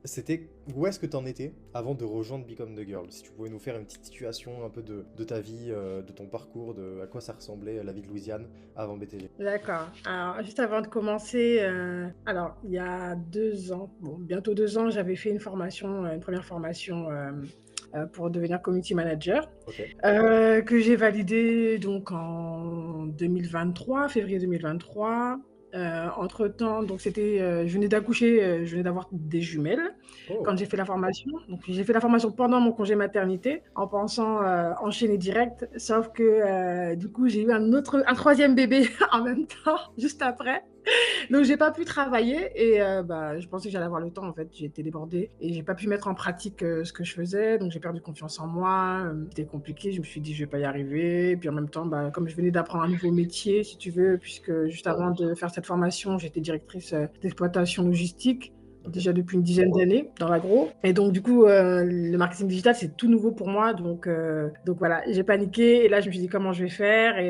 C'était où est-ce que tu en étais avant de rejoindre Become the Girl? Si tu pouvais nous faire une petite situation un peu de ta vie, de ton parcours, de à quoi ça ressemblait la vie de Louisiane avant BTG. D'accord. Alors, juste avant de commencer, alors, il y a 2 ans, bon, bientôt 2 ans, j'avais fait une formation, une première formation, pour devenir community manager, Ok. que j'ai validée donc en 2023, février 2023. Entre-temps, donc c'était, je venais d'accoucher, je venais d'avoir des jumelles quand Oh, j'ai fait la formation. Donc j'ai fait la formation pendant mon congé maternité en pensant, enchaîner direct, sauf que, du coup, j'ai eu un 3e bébé en même temps, juste après. Donc j'ai pas pu travailler et bah, je pensais que j'allais avoir le temps en fait. J'ai été débordée et j'ai pas pu mettre en pratique, ce que je faisais, donc j'ai perdu confiance en moi, c'était compliqué. Je me suis dit: «Je vais pas y arriver» et puis en même temps, bah, comme je venais d'apprendre un nouveau métier si tu veux, puisque juste avant de faire cette formation, j'étais directrice, d'exploitation logistique, ok. déjà depuis une dizaine d'années dans l'agro et donc du coup, le marketing digital, c'est tout nouveau pour moi donc voilà, j'ai paniqué et là je me suis dit: «Comment je vais faire?»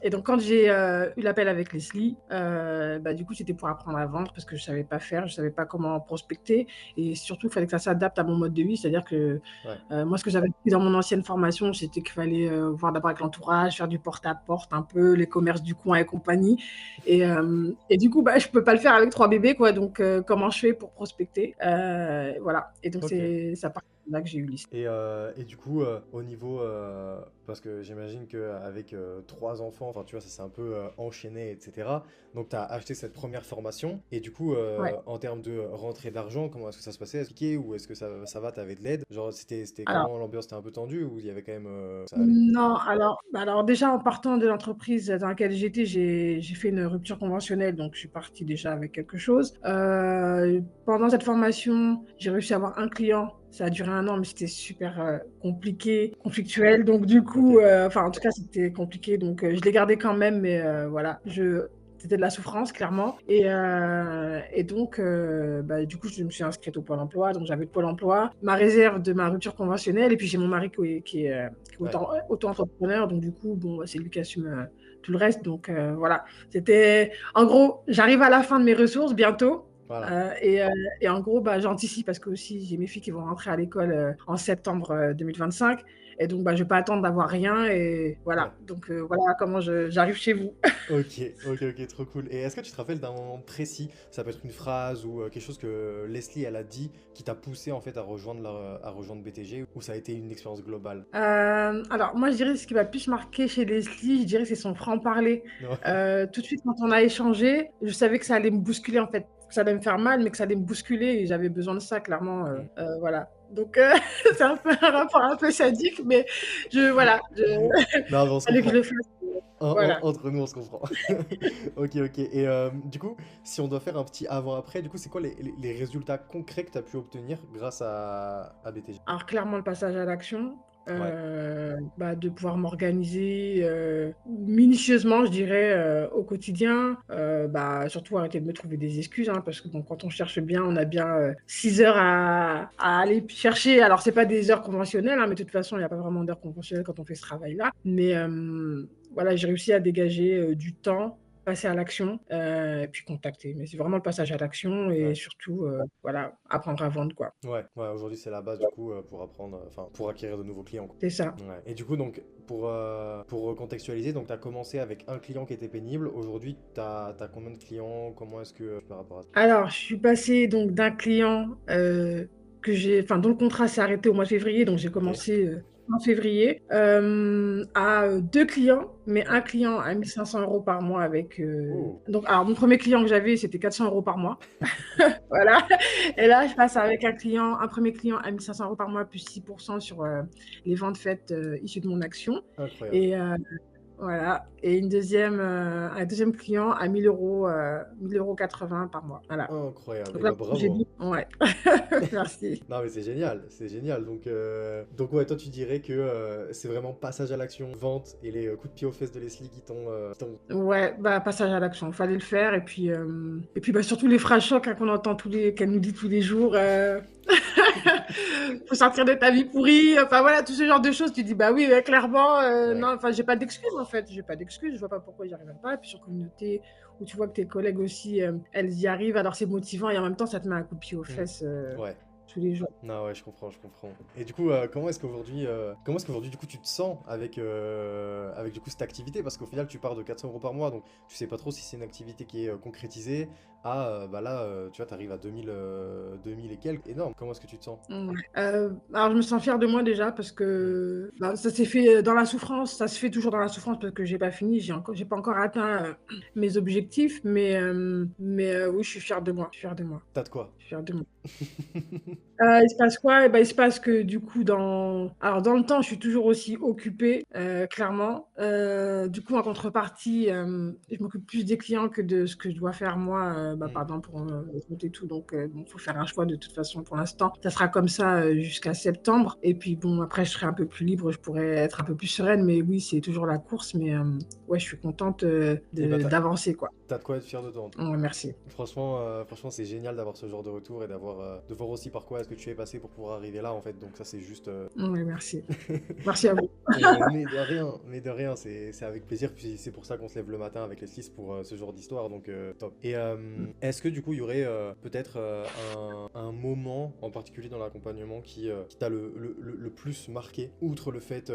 et donc quand j'ai, eu l'appel avec Leslie, bah, du coup, c'était pour apprendre à vendre parce que je savais pas faire, je savais pas comment prospecter et surtout, il fallait que ça s'adapte à mon mode de vie. C'est-à-dire que, Ouais. moi, ce que j'avais appris dans mon ancienne formation, c'était qu'il fallait, voir d'abord avec l'entourage, faire du porte-à-porte un peu, les commerces du coin et compagnie et du coup, bah, je peux pas le faire avec 3 bébés, quoi, donc comment je fais pour prospecter? Voilà et donc Ok. c'est à partir de là que j'ai eu Leslie. Et du coup, au niveau, parce que j'imagine qu'avec trois enfants, enfin tu vois, ça s'est un peu enchaîné, etc. Donc tu as acheté cette première formation. Et du coup, Ouais. en termes de rentrée d'argent, comment est-ce que ça se passait? Est-ce que c'était compliqué ou est-ce que ça va, t'avais de l'aide? Genre, c'était Alors comment l'ambiance? Était un peu tendue ou il y avait quand même, ça allait? non, alors déjà en partant de l'entreprise dans laquelle j'étais, j'ai fait une rupture conventionnelle, donc je suis partie déjà avec quelque chose. Pendant cette formation, j'ai réussi à avoir un client. Ça a duré 1 an, mais c'était super, compliqué, conflictuel, donc du Ok, coup, enfin en tout cas c'était compliqué, donc je l'ai gardé quand même, mais voilà, je c'était de la souffrance clairement et donc bah, du coup, je me suis inscrite au Pôle emploi, donc j'avais le Pôle emploi, ma réserve de ma rupture conventionnelle et puis j'ai mon mari qui est ouais, auto-entrepreneur, donc du coup, bon, bah, c'est lui qui assume, tout le reste, donc voilà. C'était en gros, j'arrive à la fin de mes ressources bientôt, voilà. heu et heu et en gros, bah, j'anticipe parce que aussi j'ai mes filles qui vont rentrer à l'école, en septembre, 2025 et donc bah, je vais pas attendre d'avoir rien et Ouais. voilà, donc voilà comment j'arrive chez vous. Ok, ok, ok, trop cool. Et est-ce que tu te rappelles d'un moment précis? Ça peut être une phrase ou quelque chose que Leslie elle a dit qui t'a poussé en fait à rejoindre BTG ou ça a été une expérience globale? Alors moi, je dirais ce qui m'a plus marqué chez Leslie, je dirais c'est son franc-parler. Ouais. Tout de suite quand on a échangé, je savais que ça allait me bousculer en fait, que ça allait me faire mal, mais que ça allait me bousculer et j'avais besoin de ça clairement, Hmm. voilà. Donc c'est un peu un rapport un peu sadique, mais voilà, Non, mais on se fallait que je le comprend. fasse, voilà. Entre nous, on se comprend. Ok, ok. Et du coup, si on doit faire un petit avant-après, du coup, c'est quoi les résultats concrets que tu as pu obtenir grâce à BTG? Alors clairement le passage à l'action, Ouais, bah, de pouvoir m'organiser, minutieusement je dirais, au quotidien, bah, surtout arrêter de me trouver des excuses, hein, parce que bon quand on cherche bien, on a bien, 6 heures à aller chercher. Alors c'est pas des heures conventionnelles, hein, mais de toute façon il y a pas vraiment d'heures conventionnelles quand on fait ce travail-là. Mais voilà, j'ai réussi à dégager, du temps, passer à l'action, et puis contacter. Mais c'est vraiment le passage à l'action et ouais. surtout, voilà, apprendre à vendre quoi. Ouais, ouais, aujourd'hui c'est la base du coup pour apprendre, enfin pour acquérir de nouveaux clients, quoi. C'est ça. Ouais. Et du coup donc pour recontextualiser, donc tu as commencé avec un client qui était pénible, aujourd'hui t'as combien de clients, comment est-ce que par rapport à ça? Alors, je suis passée donc d'un client, dont le contrat s'est arrêté au mois de février, donc j'ai Ok. commencé, en février, à, 2 clients, mais un Ouais. client à 1 500 € par mois avec, Oh. donc alors mon premier client que j'avais, c'était 400 € par mois. Voilà et là, je passe avec un premier client à 1 500 € par mois plus 6 sur, les ventes faites, issues de mon action Incroyable. et voilà et un deuxième client à 1 000 €, 1 080 € par mois. Voilà. Incroyable. Donc Et là, bah quand j'ai dit bravo. ouais, merci. Non mais c'est génial, c'est génial. Donc ouais, toi tu dirais que c'est vraiment passage à l'action, vente et les coups de pied aux fesses de Leslie Ouais, bah, passage à l'action, fallait le faire et puis, bah, surtout les phrases chocs, hein, qu'on entend qu'elle nous dit tous les jours, Faut sortir de ta vie pourrie. Enfin voilà, tout ce genre de choses. Tu dis bah oui, clairement, Ouais. non. Enfin, j'ai pas d'excuses en fait. J'ai pas d'excuses. Je vois pas pourquoi j'y arriverais pas. Et puis sur communauté où tu vois que tes collègues aussi, elles y arrivent. Alors c'est motivant et en même temps ça te met un coup de pied aux Mm. fesses Ouais. tous les jours. Non, ouais, je comprends, je comprends. Et du coup, comment est-ce qu'aujourd'hui, du coup, tu te sens avec du coup cette activité? Parce qu'au final, tu pars de 400 euros par mois, donc tu sais pas trop si c'est une activité qui est concrétisée. Ah, bah là, tu vois, t'arrives à 2000 et quelques. Énorme. Comment est-ce que tu te sens? Ouais. Alors je me sens fière de moi déjà parce Mm. que bah, ça s'est fait dans la souffrance, ça se fait toujours dans la souffrance parce que j'ai pas fini, j'ai pas encore atteint mes objectifs, mais oui, je suis fière de moi, je suis fière de moi, T'as de quoi? je suis fière de moi. Il se passe quoi? Eh ben, il se passe que du coup, alors dans le temps, je suis toujours aussi occupée, clairement. Du coup, en contrepartie, je m'occupe plus des clients que de ce que je dois faire moi, bah, Mm. par exemple pour les comptes et tout. Donc, bon, faut faire un choix de toute façon pour l'instant. Ça sera comme ça jusqu'à septembre. Et puis bon, après, je serai un peu plus libre, je pourrais être un peu plus sereine. Mais oui, c'est toujours la course. Mais ouais, je suis contente Et bah, d'avancer, quoi. t'as de quoi être fier de toi, en tout cas. Ouais, merci. Franchement, c'est génial d'avoir ce genre de retour et de voir aussi par quoi est-ce que tu es passé pour pouvoir arriver là, en fait. Donc ça, c'est juste. Ouais, merci. Merci à vous. Mais de rien, c'est avec plaisir. Puis c'est pour ça qu'on se lève le matin avec les six pour ce genre d'histoire. Donc top. Et est-ce que du coup, il y aurait peut-être un moment en particulier dans l'accompagnement qui t'a le plus marqué, outre le fait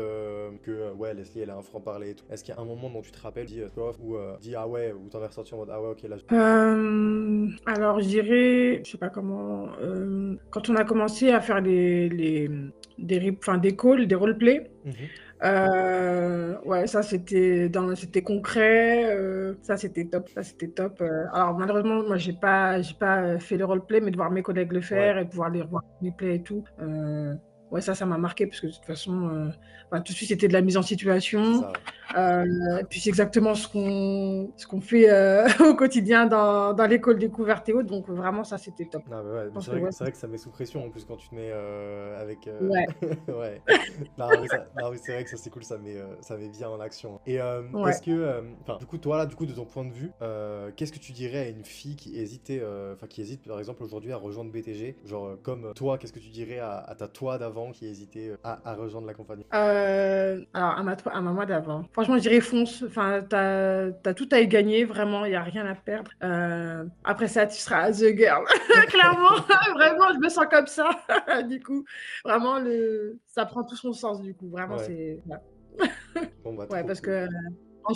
que ouais, Leslie, elle a un franc-parler et tout. Est-ce qu'il y a un moment dont tu te rappelles, dis, ou dis ah ouais, ou t'en es ressorti en mode ah ouais, ok, là. Alors, je dirais, je sais pas comment, quand on a commencé à faire enfin, des calls, des roleplays, Mhm. ouais, ça c'était concret, ça c'était top, ça c'était top. Alors malheureusement, moi j'ai pas fait le roleplay, mais de voir mes collègues le Ouais, faire et de pouvoir les revoir les replays et tout, ouais, ça m'a marqué parce que de toute façon, bah, tout de suite c'était de la mise en c'est situation. ça, ouais. Et puis c'est exactement ce qu'on fait au quotidien dans l'école découverte et autres, donc vraiment ça c'était top. Non, mais ouais, Je mais pense que ouais. c'est vrai que ça met sous pression en plus quand tu te mets avec. Ouais, Ouais. Non, mais c'est vrai que ça c'est cool, ça met bien en action. Et ouais. est-ce que. Enfin, du coup, toi là, du coup, de ton point de vue, qu'est-ce que tu dirais à une fille qui hésitait, enfin, qui hésite par exemple aujourd'hui à rejoindre BTG? Genre, comme toi, qu'est-ce que tu dirais à ta toi d'avant qui hésitait à rejoindre la compagnie? Alors, à ma moi d'avant. Franchement, je dirais fonce. Enfin, t'as tout à y gagner, vraiment, il n'y a rien à perdre. Après ça, tu seras the girl. Clairement, vraiment, je me sens comme ça. Du coup, vraiment, ça prend tout son sens, du coup. Vraiment, Ouais. c'est. Bon, bah, Ouais, trop parce cool. que en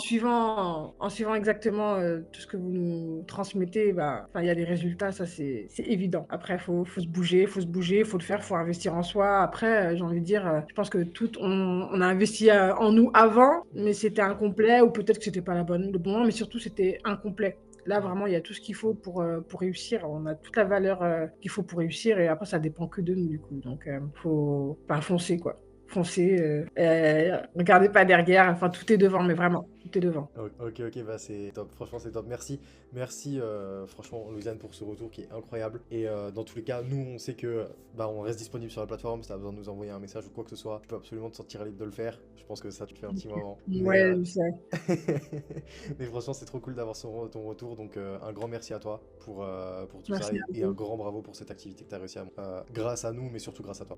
suivant exactement tout ce que vous nous transmettez, bah, enfin, il y a des résultats, ça c'est évident. Après, faut se bouger, faut le faire, faut investir en soi. Après, j'ai envie de dire, je pense que on a investi en nous avant, Mm. mais c'était incomplet ou peut-être que c'était pas le bon moment, mais surtout c'était incomplet. Là, Mm. vraiment, il y a tout ce qu'il faut pour réussir. On a toute la valeur qu'il faut pour réussir et après, ça dépend que de nous, du coup. Donc, faut pas foncer, quoi. Foncez, regardez pas derrière, enfin tout est devant, mais vraiment, tout est devant. Ok, ok, bah c'est top, franchement c'est top, merci, merci franchement Louisiane pour ce retour qui est incroyable, et dans tous les cas, nous on sait que bah on reste disponible sur la plateforme, si t'as besoin de nous envoyer un message ou quoi que ce soit, tu peux absolument te sentir libre de le faire, je pense que ça tu le fais un petit moment, Ouais, je sais. mais franchement c'est trop cool d'avoir ton retour, donc un grand merci à toi pour tout ça, Merci à et un vous. grand bravo pour cette activité que t'as réussi à grâce à nous, mais surtout grâce à toi.